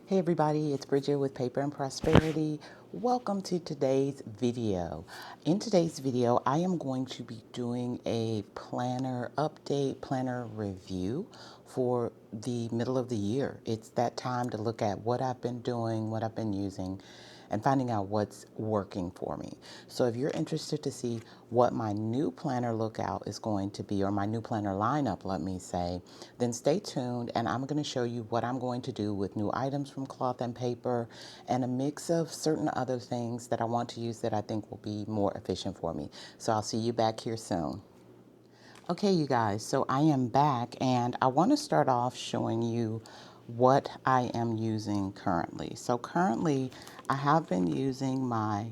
Hey everybody, it's Bridget with Paper and Prosperity. Welcome to today's video. In today's video, I am going to be doing a planner update, planner review for the middle of the year. It's that time to look at what I've been doing, what I've been using, and finding out what's working for me. So if you're interested to see what my new planner lookout is going to be, or my new planner lineup, let me say, then stay tuned and I'm going to show you what I'm going to do with new items from Cloth and Paper and a mix of certain other things that I want to use that I think will be more efficient for me. So I'll see you back here soon. Okay, you guys, so I am back and I want to start off showing you what I am using currently. So currently, I have been using my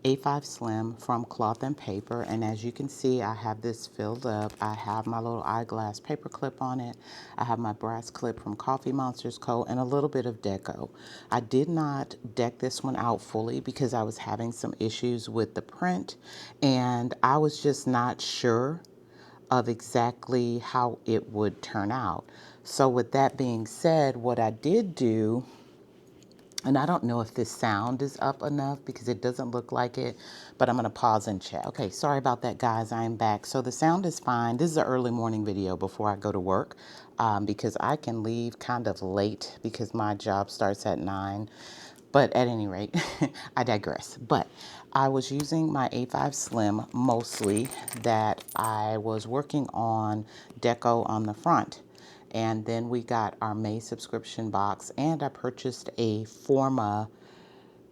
A5 Slim from Cloth and Paper, and as you can see, I have this filled up. I have my little eyeglass paper clip on it. I have my brass clip from Coffee Monsters Co. and a little bit of deco. I did not deck this one out fully because I was having some issues with the print, and I was just not sure of exactly how it would turn out. So with that being said, what I did do, and I don't know if this sound is up enough because it doesn't look like it, but I'm going to pause and check. Okay, sorry about that, guys. I am back. So the sound is fine. This is an early morning video before I go to work because I can leave kind of late because my job starts at 9. But at any rate, I digress. But I was using my A5 Slim mostly that I was working on deco on the front. And then we got our May subscription box, and I purchased a Forma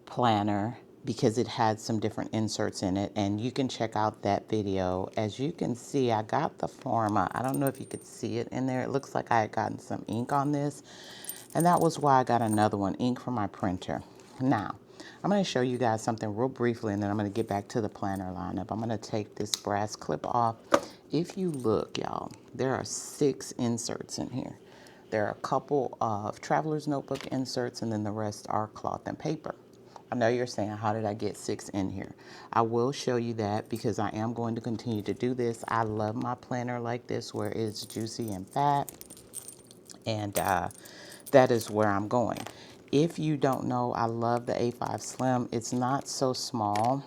planner because it had some different inserts in it, and you can check out that video. As you can see, I got the Forma. I don't know if you could see it in there. It looks like I had gotten some ink on this, and that was why I got another one, ink for my printer. Now, I'm going to show you guys something real briefly, and then I'm going to get back to the planner lineup. I'm going to take this brass clip off. If you look, y'all, there are 6 inserts in here. There are a couple of traveler's notebook inserts, and then the rest are cloth and paper. I know you're saying, how did I get 6 in here? I will show you that because I am going to continue to do this. I love my planner like this where it's juicy and fat, and that is where I'm going. If you don't know, I love the A5 Slim. It's not so small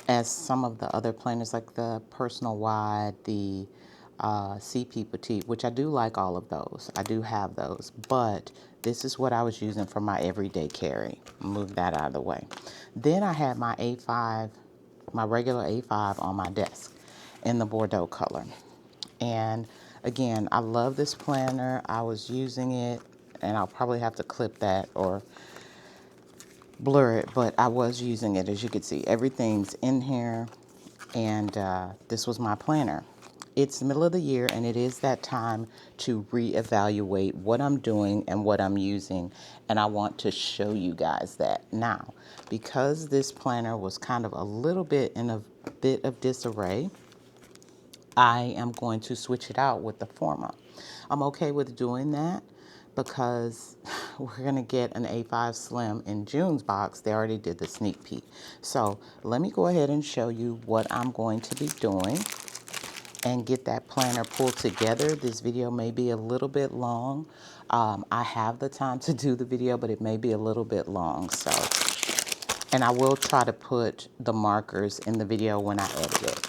as some of the other planners like the Personal Wide, the CP Petite, which I do like all of those. I do have those, but this is what I was using for my everyday carry. Move that out of the way. Then I had my A5, my regular A5 on my desk in the Bordeaux color. And again, I love this planner. I was using it, and I'll probably have to clip that or blur it, but I was using it. As you can see, everything's in here, and this was my planner. It's the middle of the year, and it is that time to reevaluate what I'm doing and what I'm using, and I want to show you guys that. Now, because this planner was kind of a little bit in a bit of disarray, I am going to switch it out with the Forma. I'm okay with doing that because we're going to get an A5 Slim in June's box. They already did the sneak peek. So let me go ahead and show you what I'm going to be doing and get that planner pulled together. This video may be a little bit long. I have the time to do the video, but it may be a little bit long. So, and I will try to put the markers in the video when I edit it.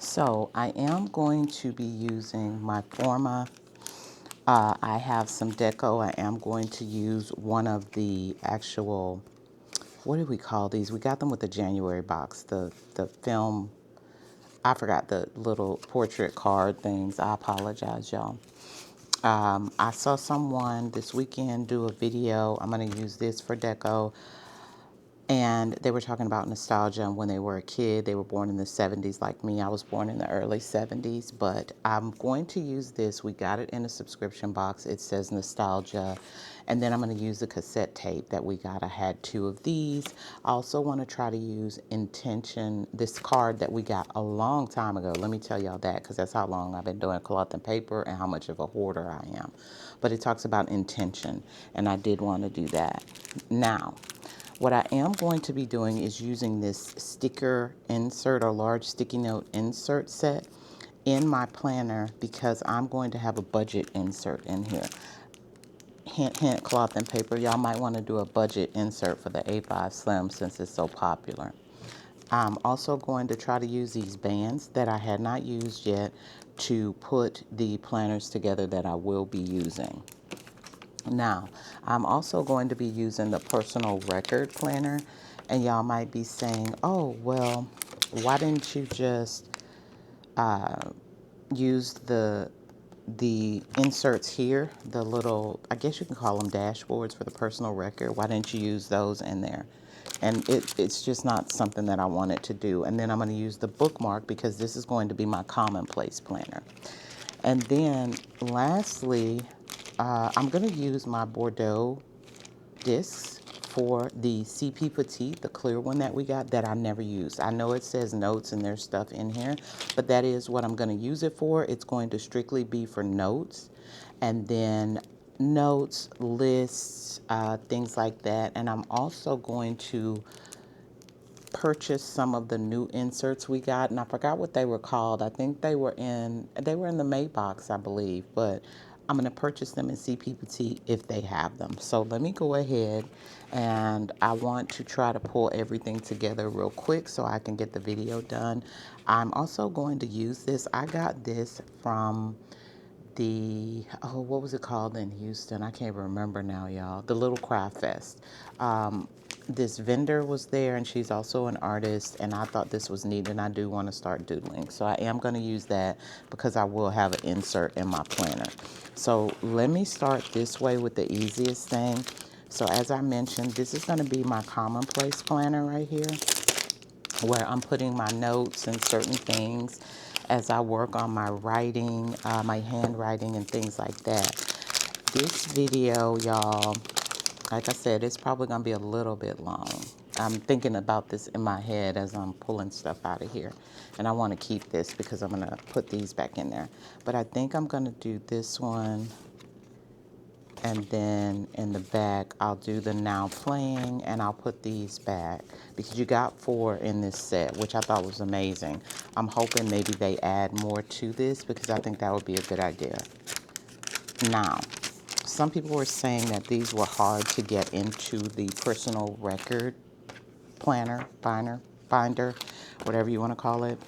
So I am going to be using my Forma. I have some deco. I am going to use one of the actual, what do we call these? We got them with the January box, the film. I forgot the little portrait card things. I apologize, y'all. I saw someone this weekend do a video. I'm going to use this for deco. And they were talking about nostalgia and when they were a kid. They were born in the 70s like me. I was born in the early 70s, but I'm going to use this. We got it in a subscription box. It says nostalgia. And then I'm going to use the cassette tape that we got. I had 2 of these. I also want to try to use intention, this card that we got a long time ago. Let me tell y'all that because that's how long I've been doing cloth and paper and how much of a hoarder I am. But it talks about intention, and I did want to do that. Now, what I am going to be doing is using this sticker insert or large sticky note insert set in my planner because I'm going to have a budget insert in here. Hint, hint, cloth and paper. Y'all might want to do a budget insert for the A5 Slim since it's so popular. I'm also going to try to use these bands that I had not used yet to put the planners together that I will be using. Now, I'm also going to be using the personal record planner, and y'all might be saying, oh, well, why didn't you just use the inserts here, the little, I guess you can call them dashboards for the personal record. Why didn't you use those in there? And it's just not something that I wanted to do. And then I'm going to use the bookmark because this is going to be my commonplace planner. And then lastly, I'm going to use my Bordeaux discs for the CP Petite, the clear one that we got that I never used. I know it says notes and there's stuff in here, but that is what I'm going to use it for. It's going to strictly be for notes, and then notes, lists, things like that. And I'm also going to purchase some of the new inserts we got, and I forgot what they were called. I think they were in the May box, I believe, but I'm going to purchase them in CP Petite if they have them. So let me go ahead, and I want to try to pull everything together real quick so I can get the video done. I'm also going to use this. I got this from the, oh, what was it called in Houston? I can't remember now, y'all. The Little Craft Fest. This vendor was there, and she's also an artist, and I thought this was neat, and I do want to start doodling. So I am going to use that because I will have an insert in my planner. So let me start this way with the easiest thing. So as I mentioned, this is going to be my commonplace planner right here, where I'm putting my notes and certain things as I work on my writing, my handwriting and things like that. This video, y'all, like I said, it's probably going to be a little bit long. I'm thinking about this in my head as I'm pulling stuff out of here. And I want to keep this because I'm going to put these back in there. But I think I'm going to do this one. And then in the back, I'll do the now playing, and I'll put these back because you got 4 in this set, which I thought was amazing. I'm hoping maybe they add more to this because I think that would be a good idea. Now, some people were saying that these were hard to get into the personal record planner, binder, whatever you want to call it.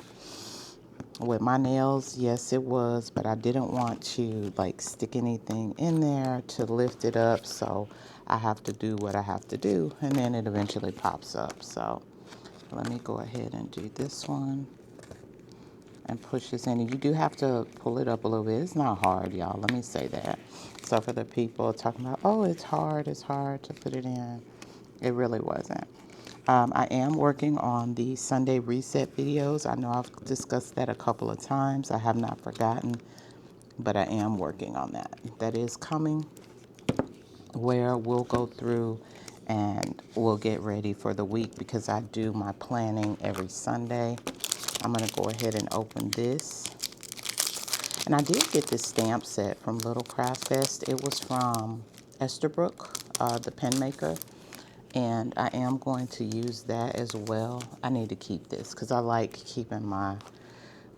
With my nails, yes, it was, but I didn't want to like stick anything in there to lift it up, so I have to do what I have to do, and then it eventually pops up. So let me go ahead and do this one and push this in. And you do have to pull it up a little bit. It's not hard, y'all. Let me say that. So for the people talking about, oh, it's hard to put it in, it really wasn't. I am working on the Sunday reset videos. I know I've discussed that a couple of times. I have not forgotten, but I am working on that. That is coming, where we'll go through and we'll get ready for the week because I do my planning every Sunday. I'm going to go ahead and open this. And I did get this stamp set from Little Craft Fest. It was from Esterbrook, the pen maker. And I am going to use that as well. I need to keep this because I like keeping my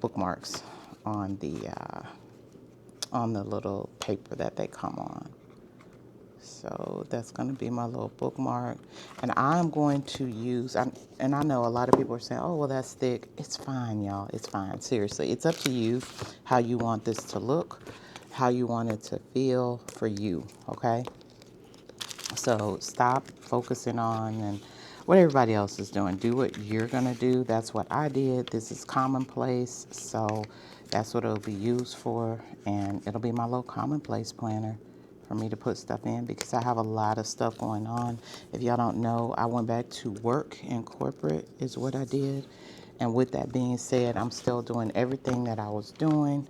bookmarks on the little paper that they come on. So that's going to be my little bookmark. And I'm going to use, and I know a lot of people are saying, oh, well, that's thick. It's fine, y'all. It's fine. Seriously. It's up to you how you want this to look, how you want it to feel for you, okay? So stop focusing on and what everybody else is doing. Do what you're going to do. That's what I did. This is commonplace. So that's what it'll be used for. And it'll be my little commonplace planner for me to put stuff in because I have a lot of stuff going on. If y'all don't know, I went back to work in corporate is what I did. And with that being said, I'm still doing everything that I was doing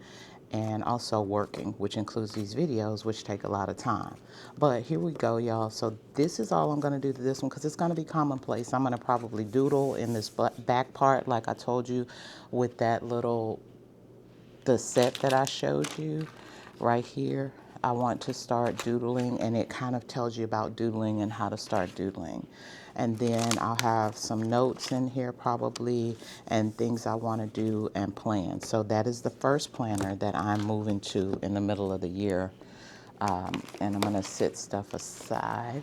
and also working, which includes these videos, which take a lot of time. But here we go, y'all. So this is all I'm going to do to this one because it's going to be commonplace. I'm going to probably doodle in this back part, like I told you, with that little, the set that I showed you right here. I want to start doodling, and it kind of tells you about doodling and how to start doodling. And then I'll have some notes in here probably, and things I want to do and plan. So that is the first planner that I'm moving to in the middle of the year. And I'm going to set stuff aside.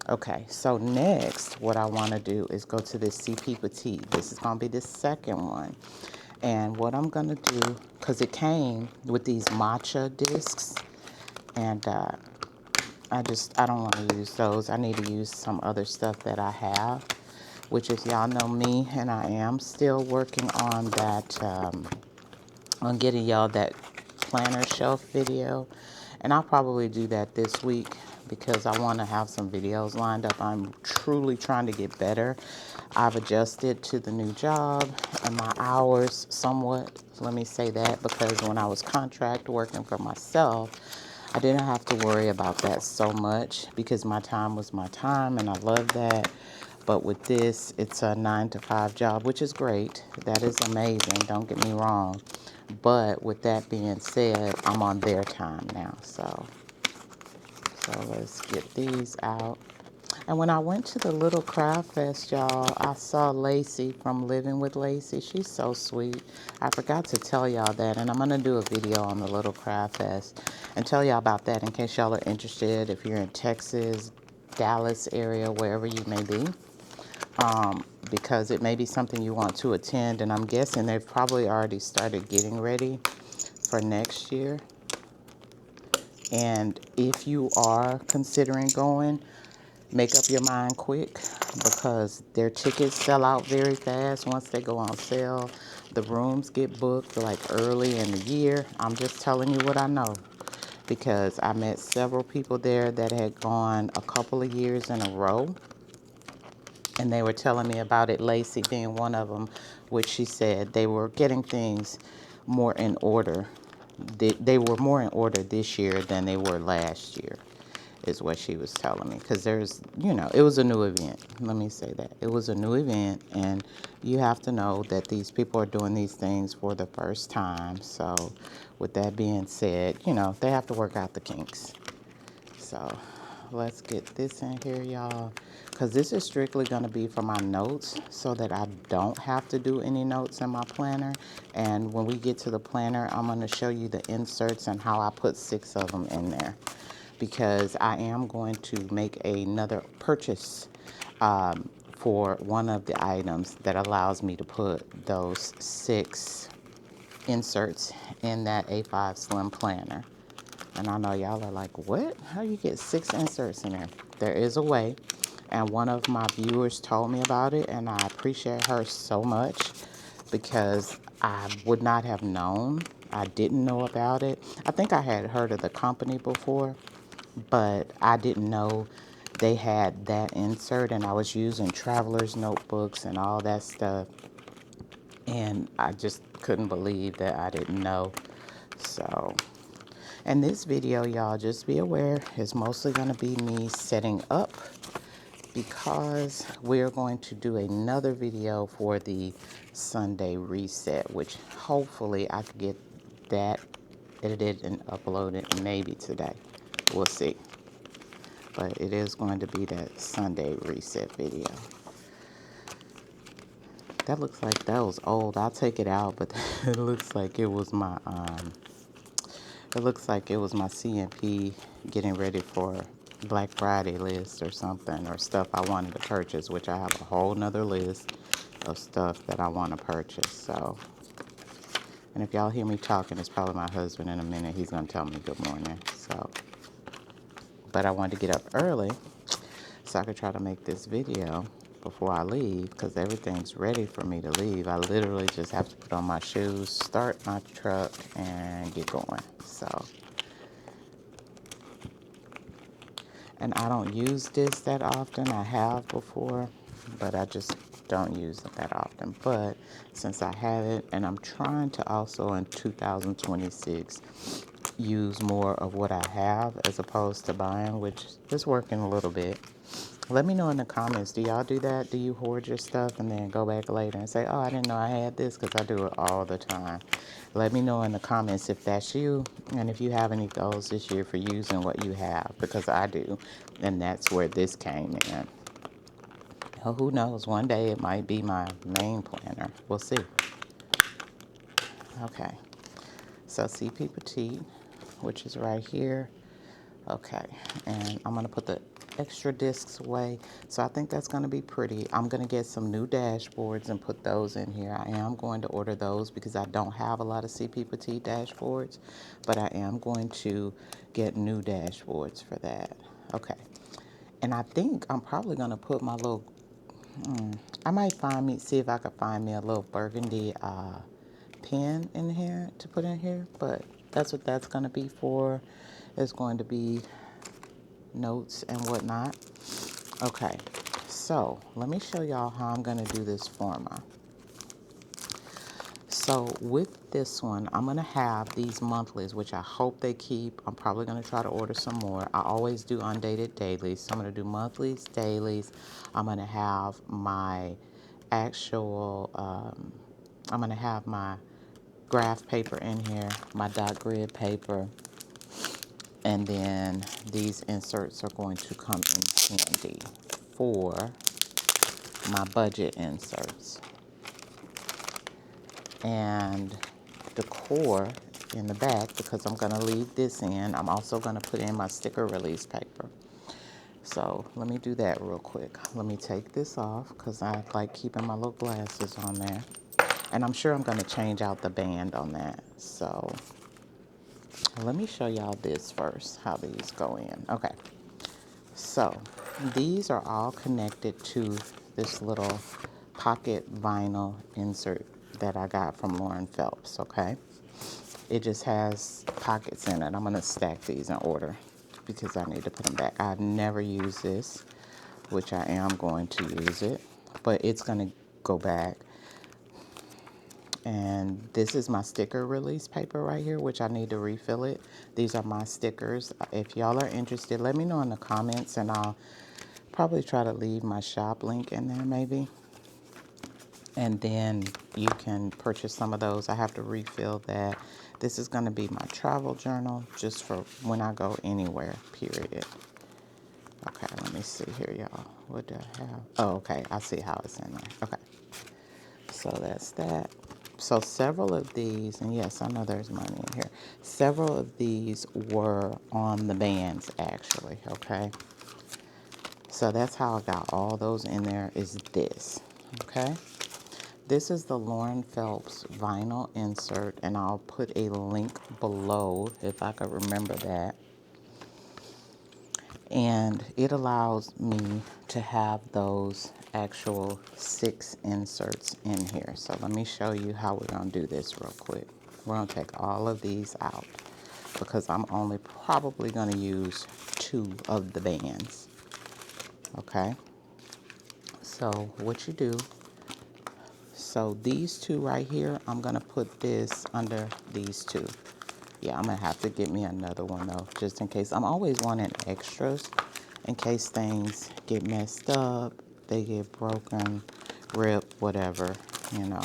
Okay, so next, what I want to do is go to this CP Petite. This is going to be the second one. And what I'm going to do, because it came with these matcha discs, and I don't want to use those. I need to use some other stuff that I have, which if y'all know me, and I am still working on that, on getting y'all that planner shelf video. And I'll probably do that this week because I want to have some videos lined up. I'm truly trying to get better. I've adjusted to the new job and my hours somewhat. Let me say that, because when I was contract working for myself, I didn't have to worry about that so much because my time was my time, and I love that. But with this, it's a 9 to 5 job, which is great. That is amazing. Don't get me wrong. But with that being said, I'm on their time now. So let's get these out. And when I went to the Little Craft Fest, y'all, I saw Lacey from Living with Lacey. She's so sweet. I forgot to tell y'all that, and I'm going to do a video on the Little Craft Fest and tell y'all about that in case y'all are interested, if you're in Texas, Dallas area, wherever you may be. Because it may be something you want to attend, and I'm guessing they've probably already started getting ready for next year. And if you are considering going, make up your mind quick, because their tickets sell out very fast once they go on sale. The rooms get booked like early in the year. I'm just telling you what I know, because I met several people there that had gone a couple of years in a row, and they were telling me about it, Lacey being one of them, which she said they were getting things more in order. They were more in order this year than they were last year, is what she was telling me. Because there's, it was a new event. Let me say that. It was a new event, and you have to know that these people are doing these things for the first time. So with that being said, they have to work out the kinks. So let's get this in here, y'all, because this is strictly going to be for my notes, so that I don't have to do any notes in my planner. And when we get to the planner, I'm going to show you the inserts and how I put 6 of them in there, because I am going to make another purchase for one of the items that allows me to put those 6 inserts in that A5 Slim planner. And I know y'all are like, what? How you get 6 inserts in there? There is a way. And one of my viewers told me about it, and I appreciate her so much, because I would not have known. I didn't know about it. I think I had heard of the company before, but I didn't know they had that insert, and I was using traveler's notebooks and all that stuff, and I just couldn't believe that I didn't know. So, and this video, y'all, just be aware, is mostly going to be me setting up, because we're going to do another video for the Sunday reset, which hopefully I could get that edited and uploaded maybe today. We'll see. But it is going to be that Sunday reset video. That looks like that was old. I'll take it out, but it looks like it was my CNP getting ready for Black Friday list or something, or stuff I wanted to purchase, which I have a whole nother list of stuff that I want to purchase. So, and if y'all hear me talking, it's probably my husband in a minute. He's going to tell me good morning. So, but I wanted to get up early so I could try to make this video before I leave, because everything's ready for me to leave. I literally just have to put on my shoes, start my truck, and get going. So, and I don't use this that often. I have before, but I just don't use it that often. But since I have it, and I'm trying to also in 2026 use more of what I have as opposed to buying, which is working a little bit. Let me know in the comments. Do y'all do that? Do you hoard your stuff and then go back later and say, oh, I didn't know I had this? Because I do it all the time. Let me know in the comments if that's you and if you have any goals this year for using what you have, because I do. And that's where this came in. Well, who knows? One day it might be my main planner. We'll see. Okay. So CP Petite, which is right here. Okay, and I'm going to put the extra discs away. So I think that's going to be pretty. I'm going to get some new dashboards and put those in here. I am going to order those because I don't have a lot of CP Petite dashboards, but I am going to get new dashboards for that. Okay, and I think I'm probably going to put my little, I might see if I could find me a little burgundy pen in here to put in here, but that's what that's going to be for. It's going to be notes and whatnot. Okay, so let me show y'all how I'm going to do this format. So with this one, I'm going to have these monthlies, which I hope they keep. I'm probably going to try to order some more. I always do undated dailies. So I'm going to do monthlies, dailies. I'm going to have my actual, I'm going to have my graph paper in here, my dot grid paper, and then these inserts are going to come in handy for my budget inserts. And the core in the back, because I'm going to leave this in, I'm also going to put in my sticker release paper. So let me do that real quick. Let me take this off because I like keeping my little glasses on there. And I'm sure I'm going to change out the band on that. So let me show y'all this first, how these go in. Okay. So these are all connected to this little pocket vinyl insert that I got from Lauren Phelps, okay? It just has pockets in it. I'm gonna stack these in order because I need to put them back. I've never used this, which I am going to use it, but it's gonna go back. And this is my sticker release paper right here, which I need to refill it. These are my stickers. If y'all are interested, let me know in the comments and I'll probably try to leave my shop link in there maybe. And then you can purchase some of those. I have to refill that. This is going to be my travel journal just for when I go anywhere, period. Okay, let me see here, y'all. What do I have? Oh, okay. I see how it's in there. Okay. So that's that. So several of these, and yes, I know there's money in here. Several of these were on the bands, actually, okay? So that's how I got all those in there, is this, okay? This is the Lauren Phelps vinyl insert, and I'll put a link below if I could remember that. And it allows me to have those actual 6 inserts in here. So let me show you how we're going to do this real quick. We're going to take all of these out because I'm only probably going to use 2 of the bands. Okay? So what you do, so these 2 right here, I'm going to put this under these 2. Yeah, I'm going to have to get me another one, though, just in case. I'm always wanting extras in case things get messed up, they get broken, ripped, whatever, you know.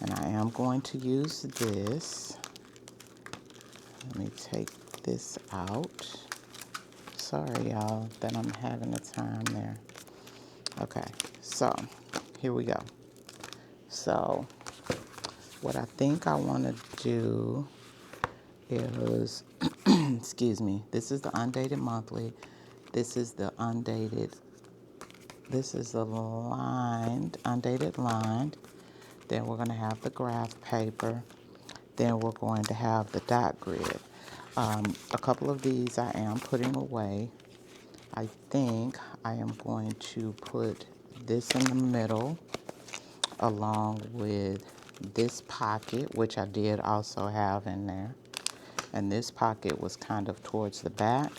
And I am going to use this. Let me take this out. Sorry, y'all, that I'm having a time there. Okay, so here we go. So what I think I want to do is, excuse me, this is the undated monthly. This is the undated, this is the lined, undated lined. Then we're going to have the graph paper. Then we're going to have the dot grid. A couple of these I am putting away. I think I am going to put this in the middle along with this pocket, which I did also have in there. And this pocket was kind of towards the back.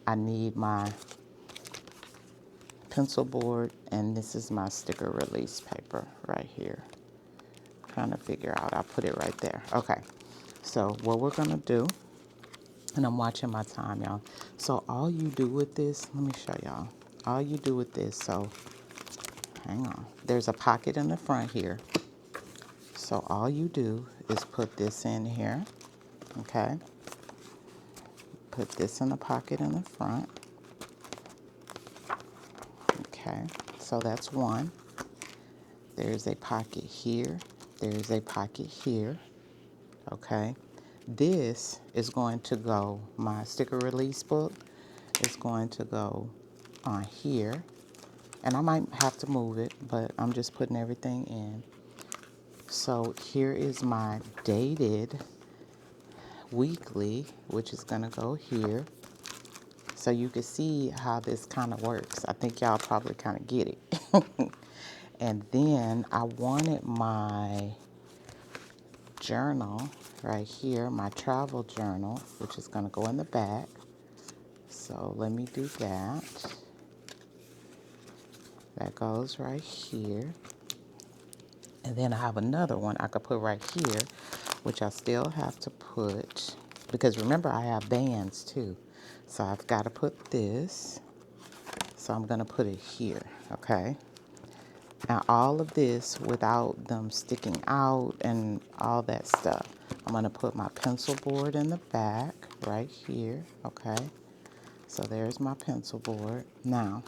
I need my pencil board, and this is my sticker release paper right here. Trying to figure out, I'll put it right there. Okay, so what we're gonna do, and I'm watching my time, y'all. So all you do with this, let me show y'all. all you do with this, so hang on. There's a pocket in the front here. So all you do is put this in here, okay? Put this in the pocket in the front. Okay, so that's one. There's a pocket here. There's a pocket here, okay? This is going to go, my sticker release book is going to go on here. And I might have to move it, but I'm just putting everything in. So here is my dated weekly, which is gonna go here. So you can see how this kind of works. I think y'all probably kind of get it. And then I wanted my journal right here, my travel journal, which is gonna go in the back. So let me do that. That goes right here. And then I have another one I could put right here, which I still have to put, because remember I have bands too. So I've got to put this. So I'm going to put it here, okay? Now all of this without them sticking out and all that stuff. I'm going to put my pencil board in the back right here, okay? So there's my pencil board. Now,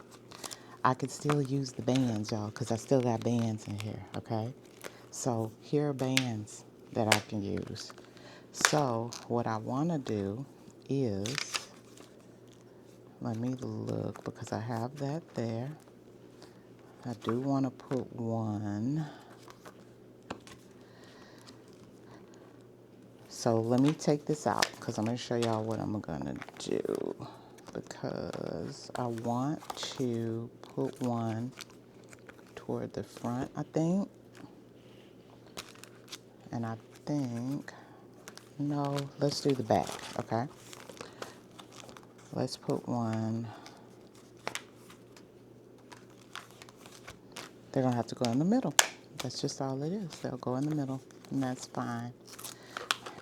I could still use the bands, y'all, because I still got bands in here, okay? So here are bands that I can use. So what I want to do is, let me look, because I have that there. I do want to put one. So let me take this out, because I'm going to show y'all what I'm going to do. Because I want to put one toward the front, I think. And I think, no, let's do the back, okay? Let's put one. They're going to have to go in the middle. That's just all it is. They'll go in the middle, and that's fine.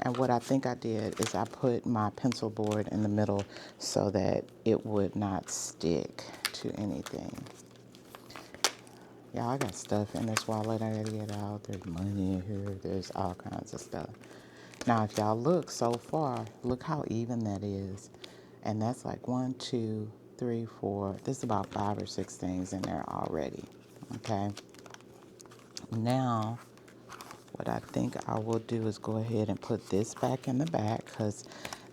And what I think I did is I put my pencil board in the middle so that it would not stick to anything. Yeah, I got stuff in this wallet I gotta get out. There's money in here. There's all kinds of stuff. Now, if y'all look so far, look how even that is. And that's like 1, 2, 3, 4. There's about 5 or 6 things in there already. Okay. Now, what I think I will do is go ahead and put this back in the back, because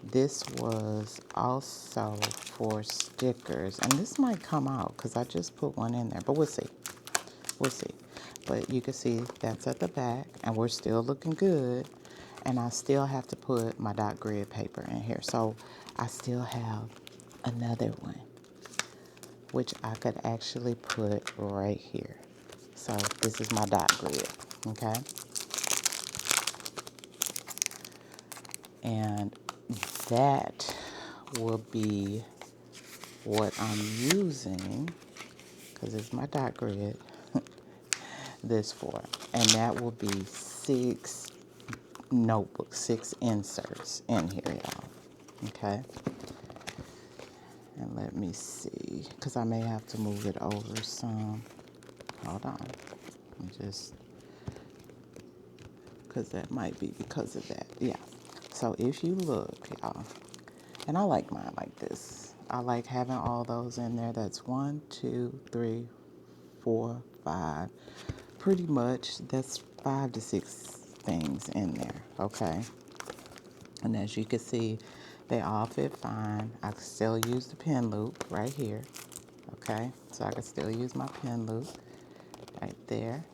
this was also for stickers. And this might come out because I just put one in there, but we'll see. We'll see. But you can see that's at the back, and we're still looking good. And I still have to put my dot grid paper in here. So I still have another one, which I could actually put right here. So this is my dot grid, okay? And that will be what I'm using, because it's my dot grid, this for. And that will be 6 notebooks, 6 inserts in here, y'all. Okay? And let me see, because I may have to move it over some. Hold on. I'm just, because that might be because of that. Yeah. So if you look, y'all, and I like mine like this. I like having all those in there. That's 1, 2, 3, 4, 5. Pretty much, that's 5 to 6 things in there, okay? And as you can see, they all fit fine. I can still use the pen loop right here, okay? So I can still use my pen loop right there.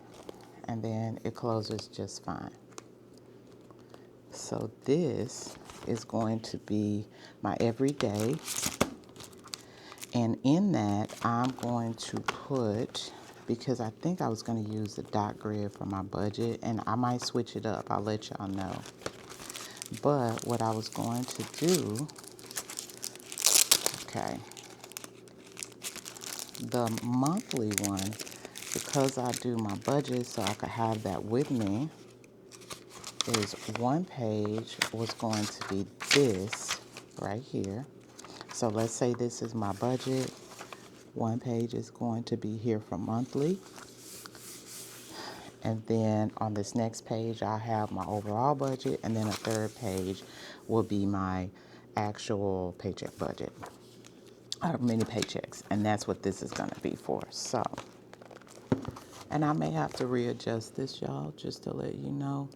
And then it closes just fine. So this is going to be my everyday. And in that, I'm going to put, because I think I was going to use the dot grid for my budget, and I might switch it up. I'll let y'all know. But what I was going to do, okay, the monthly one, because I do my budget so I could have that with me, is one page was going to be this right here. So let's say this is my budget. One page is going to be here for monthly. And then on this next page, I have my overall budget. And then a third page will be my actual paycheck budget, or mini paychecks. And that's what this is going to be for. So, and I may have to readjust this, y'all, just to let you know.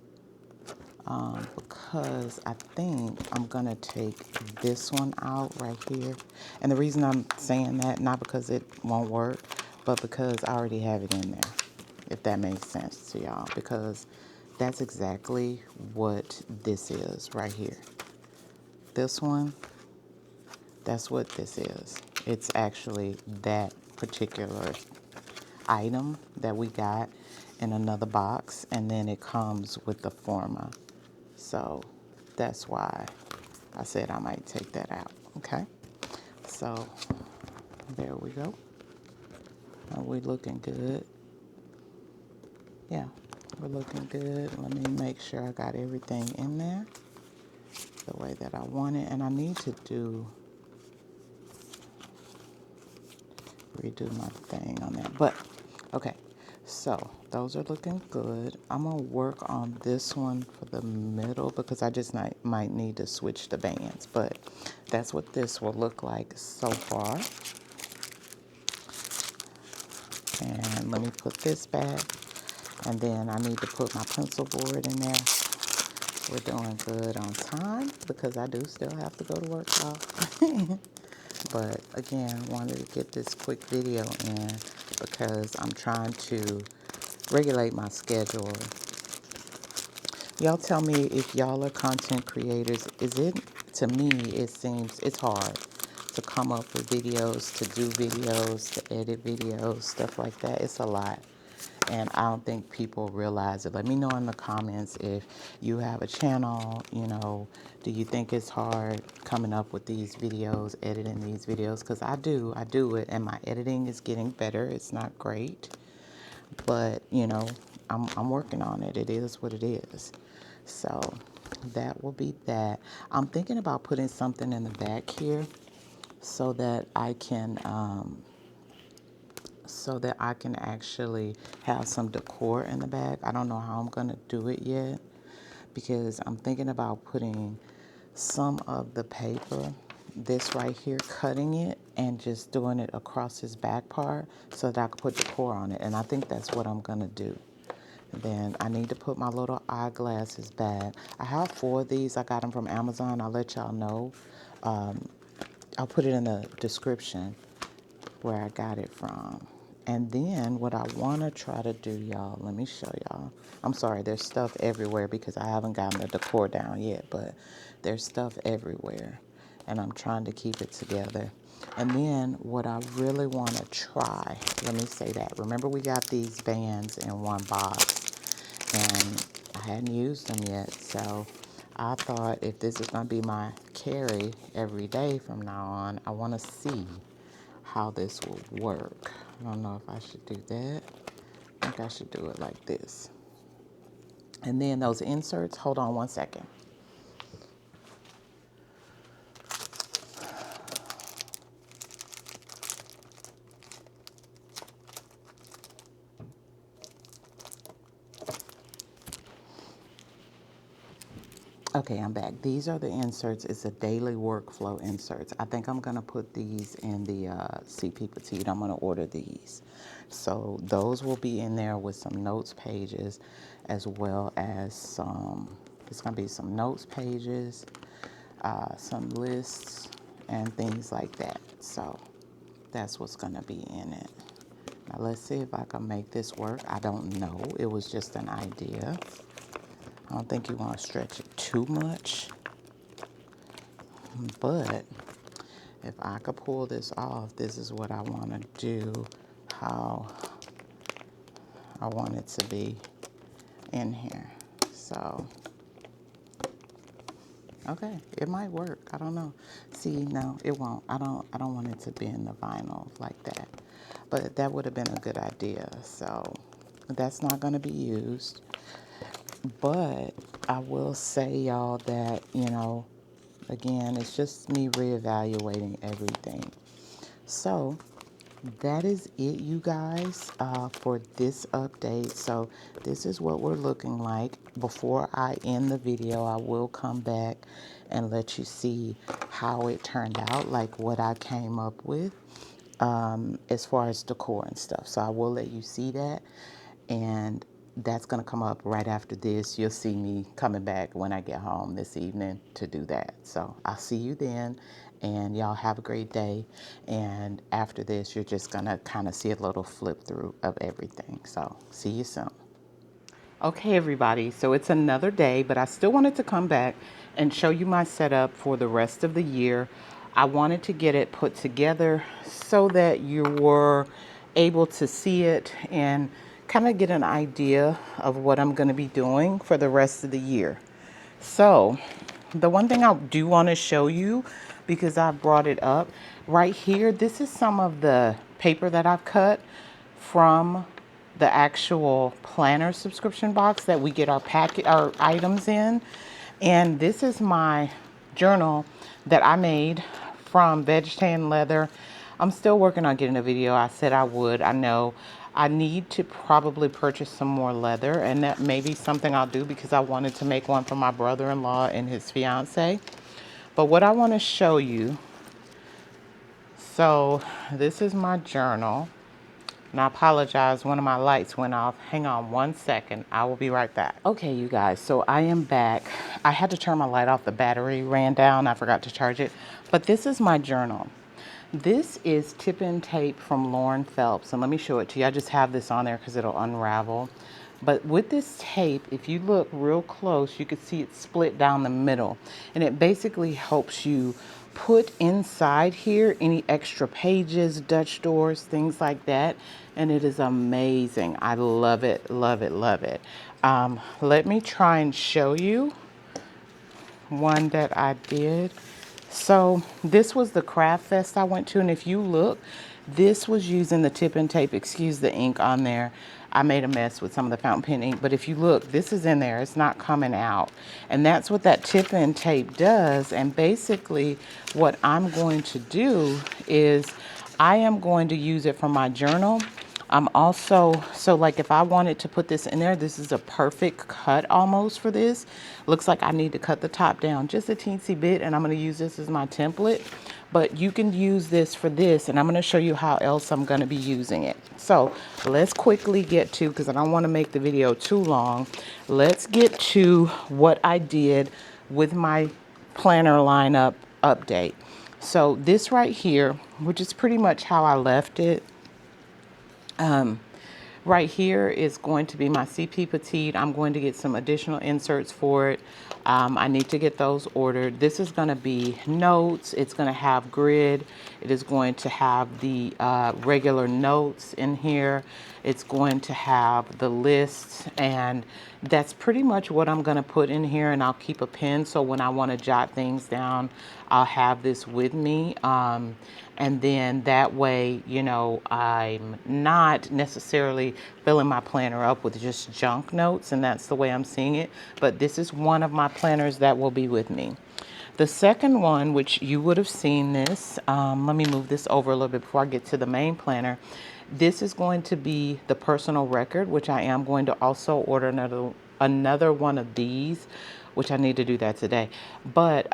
Because I think I'm going to take this one out right here. And the reason I'm saying that, not because it won't work, but because I already have it in there, if that makes sense to y'all. Because that's exactly what this is right here. This one, that's what this is. It's actually that particular item that we got in another box, and then it comes with the forma. So that's why I said I might take that out. Okay, so there we go. Are we looking good? Yeah, we're looking good. Let me make sure I got everything in there the way that I want it. And I need to redo my thing on that. But okay, so those are looking good. I'm gonna work on this one for the middle because I just might need to switch the bands, but that's what this will look like so far. And let me put this back, and then I need to put my pencil board in there. We're doing good on time because I do still have to go to work, y'all. But again, wanted to get this quick video in because I'm trying to regulate my schedule. Y'all tell me if y'all are content creators. To me, it seems it's hard to come up with videos, to do videos, to edit videos, stuff like that. It's a lot. And I don't think people realize it. Let me know in the comments if you have a channel, do you think it's hard coming up with these videos, editing these videos? Because I do it, and my editing is getting better. It's not great, but I'm working on it. It is what it is. So that will be that. I'm thinking about putting something in the back here so that I can actually have some decor in the back. I don't know how I'm going to do it yet because I'm thinking about putting some of the paper, this right here, cutting it and just doing it across his back part so that I can put decor on it. And I think that's what I'm going to do. Then I need to put my little eyeglasses back. I have 4 of these. I got them from Amazon. I'll let y'all know. I'll put it in the description where I got it from. And then what I want to try to do, y'all, let me show y'all. I'm sorry, there's stuff everywhere because I haven't gotten the decor down yet, but there's stuff everywhere. And I'm trying to keep it together. And then what I really want to try, let me say that. Remember we got these bands in one box and I hadn't used them yet. So I thought if this is going to be my carry every day from now on, I want to see how this will work. I don't know if I should do that. I think I should do it like this. And then those inserts, hold on one second. Okay, I'm back. These are the inserts. It's a daily workflow inserts. I think I'm going to put these in the CP Petite. I'm going to order these. So those will be in there with some notes pages as well as it's going to be some notes pages, some lists, and things like that. So that's what's going to be in it. Now let's see if I can make this work. I don't know. It was just an idea. I don't think you want to stretch it too much. But if I could pull this off, this is what I want to do, how I want it to be in here. So, okay, it might work. I don't know. See, no, it won't. I don't want it to be in the vinyl like that. But that would have been a good idea. So, that's not going to be used. But I will say, y'all, that, again, it's just me reevaluating everything. So that is it, you guys, for this update. So this is what we're looking like. Before I end the video, I will come back and let you see how it turned out, like what I came up with, as far as decor and stuff. So I will let you see that, and that's going to come up right after this. You'll see me coming back when I get home this evening to do that. So I'll see you then, and y'all have a great day. And after this, you're just going to kind of see a little flip through of everything. So see you soon. Okay, everybody, so it's another day, but I still wanted to come back and show you my setup for the rest of the year. I wanted to get it put together so that you were able to see it and kind of get an idea of what I'm going to be doing for the rest of the year. So the one thing I do want to show you, because I brought it up right here, this is some of the paper that I've cut from the actual planner subscription box that we get our items in. And this is my journal that I made from veg tan leather. I'm still working on getting a video. I said I would. I know I need to probably purchase some more leather, and that may be something I'll do because I wanted to make one for my brother-in-law and his fiance. But what I want to show you, so this is my journal. And I apologize, one of my lights went off. Hang on one second. I will be right back. Okay, you guys, so I am back. I had to turn my light off. The battery ran down. I forgot to charge it. But this is my journal. This is tip-in tape from Lauren Phelps. And let me show it to you. I just have this on there because it'll unravel. But with this tape, if you look real close, you can see it split down the middle. And it basically helps you put inside here any extra pages, Dutch doors, things like that. And it is amazing. I love it, love it, love it. Let me try and show you one that I did. So this was the craft fest I went to, and if you look, this was using the tip-in tape. Excuse the ink on there. I made a mess with some of the fountain pen ink, but if you look, this is in there. It's not coming out. And that's what that tip-in tape does. And basically what I'm going to do is I am going to use it for my journal. I'm also, so like if I wanted to put this in there, this is a perfect cut almost for this. Looks like I need to cut the top down just a teensy bit, and I'm going to use this as my template. But you can use this for this, and I'm going to show you how else I'm going to be using it. So let's quickly get to, because I don't want to make the video too long, let's get to what I did with my planner lineup update. So this right here, which is pretty much how I left it, right here is going to be my CP Petite. I'm going to get some additional inserts for it. I need to get those ordered. This is going to be notes. It's going to have grid. It is going to have the regular notes in here. It's going to have the lists, and that's pretty much what I'm going to put in here. And I'll keep a pen so when I want to jot things down, I'll have this with me. And then that way, you know, I'm not necessarily filling my planner up with just junk notes, and that's the way I'm seeing it. But this is one of my planners that will be with me. The second one, which you would have seen this, let me move this over a little bit before I get to the main planner. This is going to be the personal record, which I am going to also order another one of these, which I need to do that today. But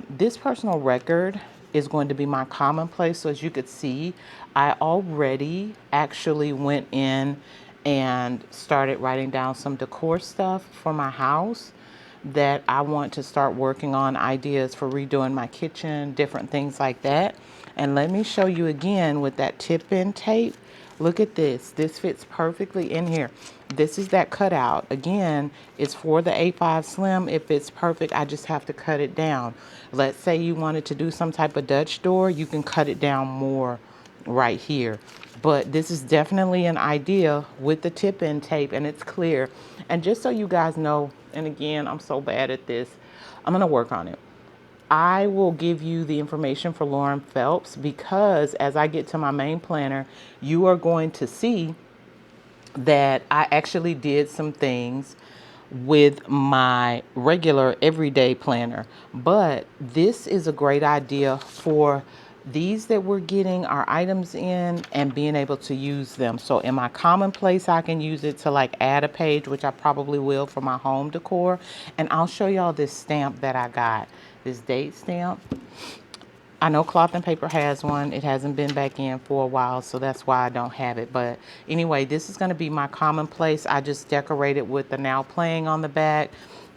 this personal record is going to be my commonplace. So as you could see, I already actually went in and started writing down some decor stuff for my house that I want to start working on, ideas for redoing my kitchen, different things like that. And let me show you again with that tip-in tape. Look at this. This fits perfectly in here. This is that cutout. Again, it's for the A5 Slim. It fits perfect. I just have to cut it down. Let's say you wanted to do some type of Dutch door. You can cut it down more right here. But this is definitely an idea with the tip-in tape, and it's clear. And just so you guys know, and again, I'm so bad at this, I'm going to work on it. I will give you the information for Lauren Phelps, because as I get to my main planner, you are going to see that I actually did some things with my regular everyday planner. But this is a great idea for these that we're getting our items in and being able to use them. So in my commonplace, I can use it to like add a page, which I probably will for my home decor. And I'll show y'all this stamp that I got, this date stamp. I know Cloth and Paper has one. It hasn't been back in for a while, so that's why I don't have it. But anyway, this is going to be my commonplace. I just decorated with the Now Playing on the back.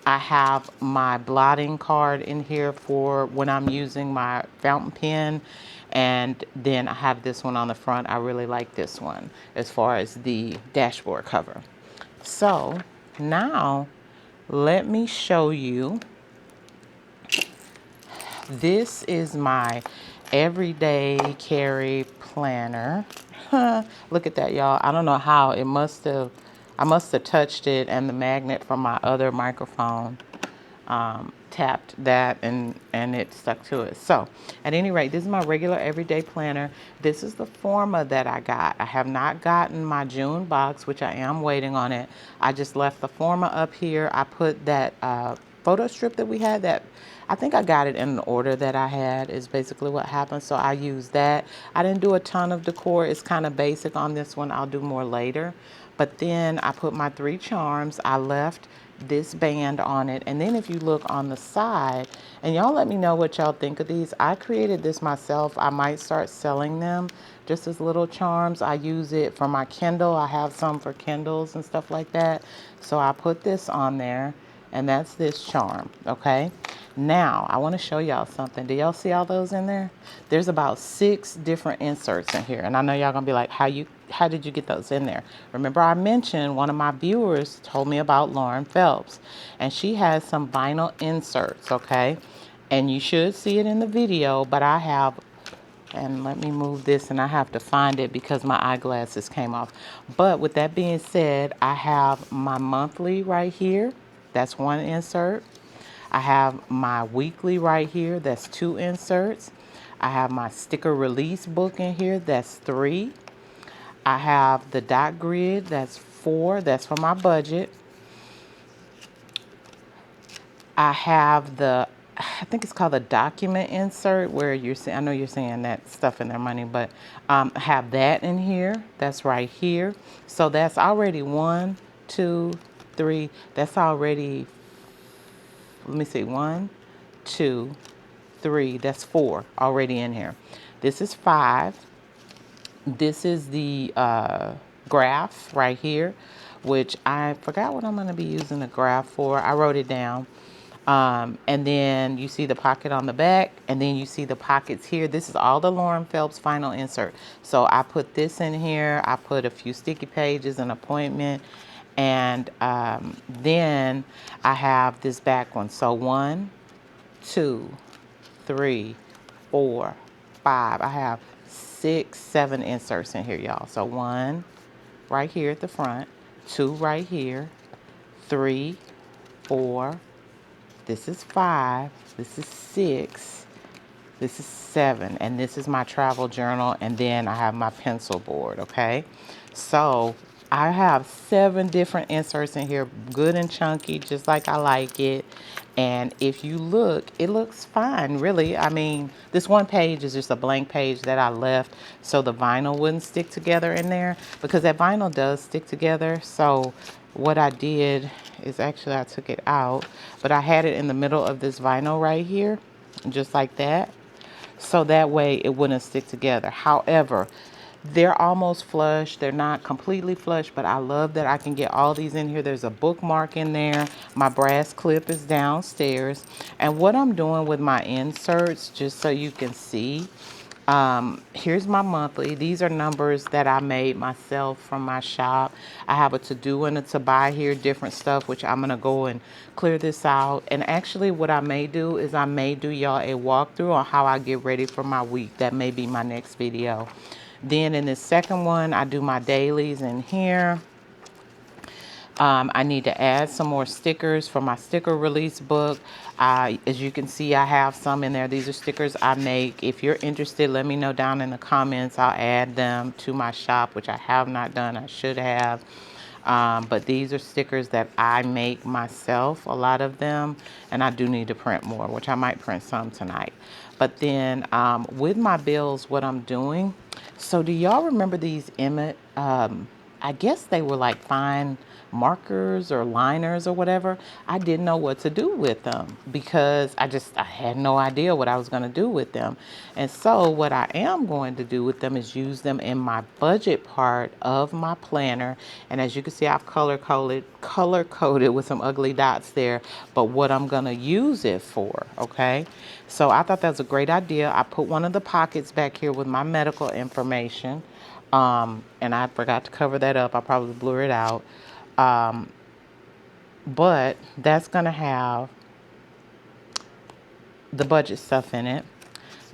I have my blotting card in here for when I'm using my fountain pen. And then I have this one on the front. I really like this one as far as the dashboard cover. So now let me show you. This is my everyday carry planner. Look at that, y'all. I don't know how I must have touched it, and the magnet from my other microphone tapped that and it stuck to it. So at any rate, this is my regular everyday planner. This is the Forma that I got. I have not gotten my June box, which I am waiting on it. I just left the Forma up here. I put that photo strip that we had, that I think I got it in an order that I had, is basically what happened. So I used that. I didn't do a ton of decor. It's kind of basic on this one. I'll do more later. But then I put my 3 charms. I left this band on it. And then if you look on the side, and y'all let me know what y'all think of these. I created this myself. I might start selling them just as little charms. I use it for my Kindle. I have some for Kindles and stuff like that. So I put this on there. And that's this charm, okay? Now, I want to show y'all something. Do y'all see all those in there? There's about 6 different inserts in here. And I know y'all going to be like, how did you get those in there? Remember, I mentioned one of my viewers told me about Lauren Phelps. And she has some vinyl inserts, okay? And you should see it in the video, but I have, and let me move this, and I have to find it because my eyeglasses came off. But with that being said, I have my monthly right here. That's 1 insert. I have my weekly right here. That's 2 inserts. I have my sticker release book in here. That's 3. I have the dot grid. That's 4. That's for my budget. I have the, I think it's called a document insert, where you're saying, I know you're saying that stuff in their money, but I have that in here. That's right here. So that's already 1, 2, 3. That's already, let me see, 1, 2, 3. That's 4 already in here. This is 5. This is the graph right here, which I forgot what I'm going to be using the graph for. I wrote it down. And then you see the pocket on the back, and then you see the pockets here. This is all the Lauren Phelps final insert. So I put this in here. I put a few sticky pages, an appointment, and then I have this back one. So 1, 2, 3, 4, 5. I have 6, 7 inserts in here, y'all. So 1 right here at the front, 2 right here, 3, 4. This is 5. This is 6. This is 7. And this is my travel journal. And then I have my pencil board, okay? So I have 7 different inserts in here, good and chunky, just like I like it. And if you look, it looks fine, really. I mean, this one page is just a blank page that I left so the vinyl wouldn't stick together in there, because that vinyl does stick together. So what I did is, actually I took it out, but I had it in the middle of this vinyl right here, just like that. So that way it wouldn't stick together. However, they're almost flush. They're not completely flush, but I love that I can get all these in here. There's a bookmark in there. My brass clip is downstairs. And what I'm doing with my inserts, just so you can see, here's my monthly. These are numbers that I made myself from my shop. I have a to-do and a to-buy here, different stuff, which I'm going to go and clear this out. And actually what I may do is I may do y'all a walkthrough on how I get ready for my week. That may be my next video. Then in this second one, I do my dailies in here. I need to add some more stickers for my sticker release book. As you can see, I have some in there. These are stickers I make. If you're interested, let me know down in the comments. I'll add them to my shop, which I have not done. I should have. But these are stickers that I make myself, a lot of them, and I do need to print more, which I might print some tonight. But then with my bills, what I'm doing, so do y'all remember these Emmett, I guess they were like fine markers or liners or whatever. I didn't know what to do with them because I had no idea what I was going to do with them. And so what I am going to do with them is use them in my budget part of my planner. And as you can see, I've color coded with some ugly dots there, but what I'm going to use it for, okay? So I thought that was a great idea. I put one of the pockets back here with my medical information. And I forgot to cover that up. I probably blur it out. But that's going to have the budget stuff in it.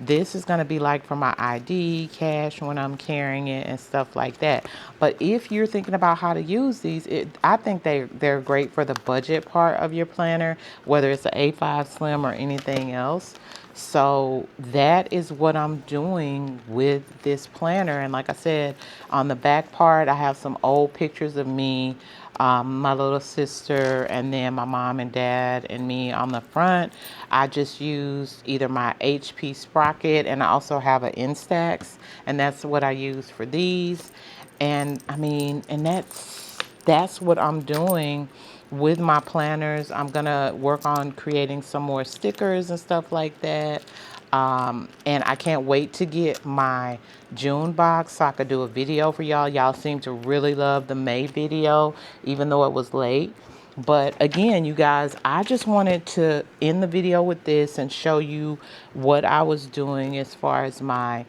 This is going to be like for my ID, cash when I'm carrying it and stuff like that. But if you're thinking about how to use these, I think they're great for the budget part of your planner, whether it's an A5 Slim or anything else. So that is what I'm doing with this planner. And like I said, on the back part, I have some old pictures of me, my little sister, and then my mom and dad and me on the front. I just used either my HP Sprocket, and I also have an Instax, and that's what I use for these. And I mean, and that's what I'm doing with my planners. I'm gonna work on creating some more stickers and stuff like that. And I can't wait to get my June box so I could do a video for y'all. Y'all seem to really love the May video, even though it was late. But again, you guys, I just wanted to end the video with this and show you what I was doing as far as my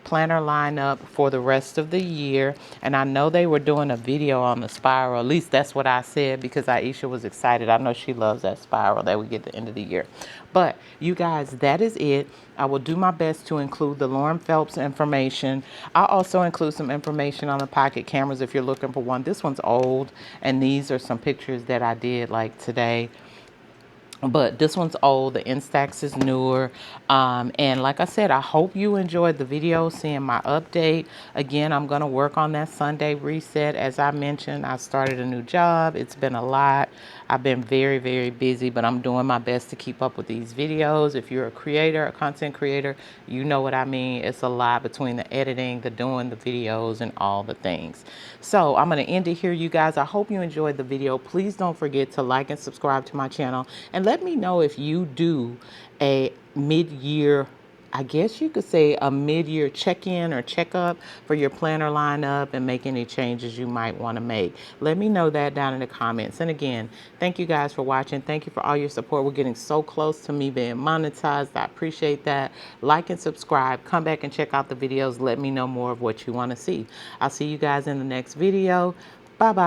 planner lineup for the rest of the year. And I know they were doing a video on the spiral. At least that's what I said because Aisha was excited. I know she loves that spiral that we get at the end of the year. But you guys, that is it. I will do my best to include the Lauren Phelps information. I'll also include some information on the pocket cameras if you're looking for one. This one's old, and these are some pictures that I did like today. But this one's old, the Instax is newer. And like I said, I hope you enjoyed the video, seeing my update. Again, I'm going to work on that Sunday reset. As I mentioned, I started a new job. It's been a lot. I've been very, very busy, but I'm doing my best to keep up with these videos. If you're a creator, a content creator, you know what I mean. It's a lot between the editing, the doing the videos, and all the things. So I'm going to end it here, you guys. I hope you enjoyed the video. Please don't forget to like and subscribe to my channel. And let me know if you do a mid-year, I guess you could say a mid-year check-in or check-up for your planner lineup and make any changes you might want to make. Let me know that down in the comments. And again, thank you guys for watching. Thank you for all your support. We're getting so close to me being monetized. I appreciate that. Like and subscribe. Come back and check out the videos. Let me know more of what you want to see. I'll see you guys in the next video. Bye-bye.